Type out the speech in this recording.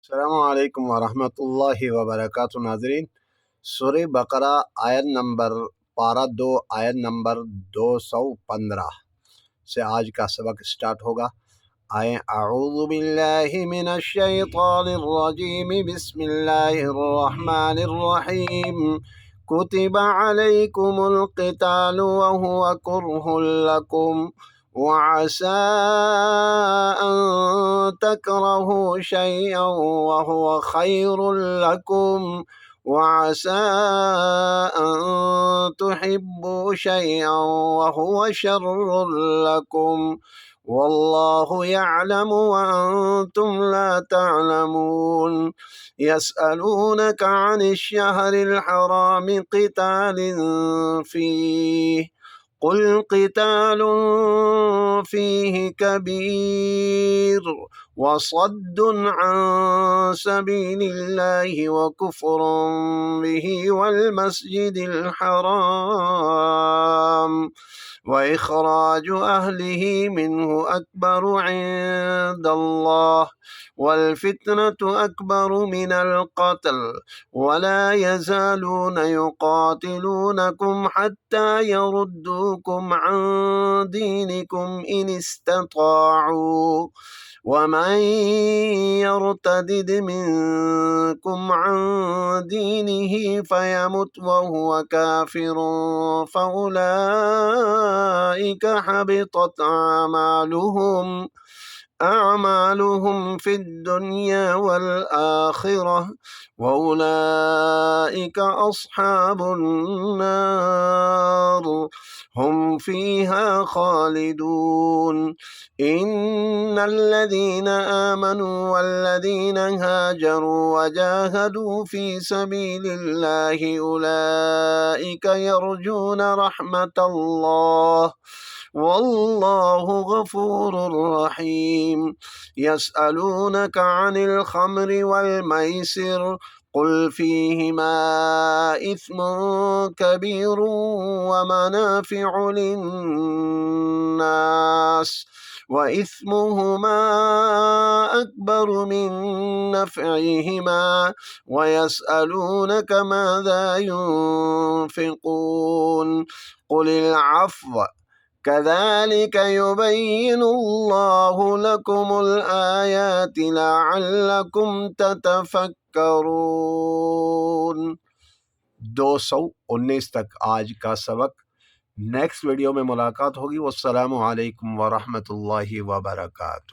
अस्सलामुअलैकुम वरहमतुल्लाहि वबरकातुहू। नाज़रीन, सूरह बकरा आयत नंबर पारा 2 आयत नंबर 215 से आज का सबक स्टार्ट होगा। आए अऊज़ु बिल्लाहि मिनश शैतानिर रजीम, बिस्मिल्लाहिर रहमानिर रहीम। कुतिबा अलैकुमुल क़ितालु व हुवा कुर्हुल लकुम व असा अन तकरहू शैअन व हुवा खैरुल लकुम व असा अन तुहिब्बू शैअन व हुवा शर्रुल लकुम वल्लाहु यअलमु व अंतुम ला तअलमून। यसअलूनका अनिश शहरिल हरामि क़ितालिन फ़ीहि क़ुल क़ितालुन फ़ीहि कबीर व सद्दुन अन सबीलिल्लाहि व कुफ़्रुन बिहि वल मस्जिदिल हराम व इख़राजु अहलिही मिन्हु अकबरु इंदल्लाह वल फितनतु अकबरु मिनल क़त्ल वला यज़ालून युक़ातिलूनकुम हत्ता यरुद्दूकुम अन दीनिकुम इन इस्तताअू वमन यर्तदिद मिनकुम अन दीनिही फयमुत वहुवा काफ़िरुन फ़उलाइका हबितत अअमालुहुम फ़िद्दुनिया वल आख़िरह व उलाइका अस्हाबुन नार हुम फ़ीहा ख़ालिदून। इन्नल्लज़ीना आमनू वल्लज़ीना हाजरू वजाहदू फ़ी सबीलिल्लाहि उलाइका यरजून रहमतल्लाह वल्लाहु गफूरुर रहीम। यसअलूनका अनिल खम्रि वल मैसिर क़ुल फ़ीहिमा इस्मुन कबीरुन व मनाफ़िउ लिन्नास व इस्मुहुमा अकबरु मिन नफ़इहिमा व यसअलूनका माज़ा युनफ़िक़ून क़ुलिल अफ़्व कज़ालिका युबय्यिनुल्लाहु लकुमुल आयाति लअल्लकुम ततफ़क्करून। 219 तक आज का सबक। नेक्स्ट वीडियो में मुलाकात होगी। वस्सलामु अलैकुम वरहमतुल्लाहि वबरकातुहू।